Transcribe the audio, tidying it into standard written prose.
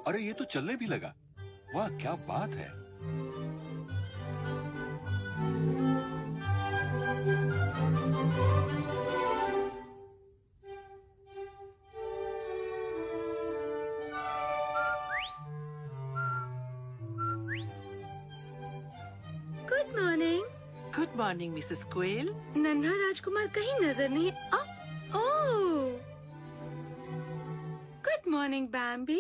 अरे ये तो चलने भी लगा। वाह क्या बात है। Good morning. Good morning Mrs quail. नन्हा राजकुमार कहीं नजर नहीं। ओह, गुड मॉर्निंग बैम्बी।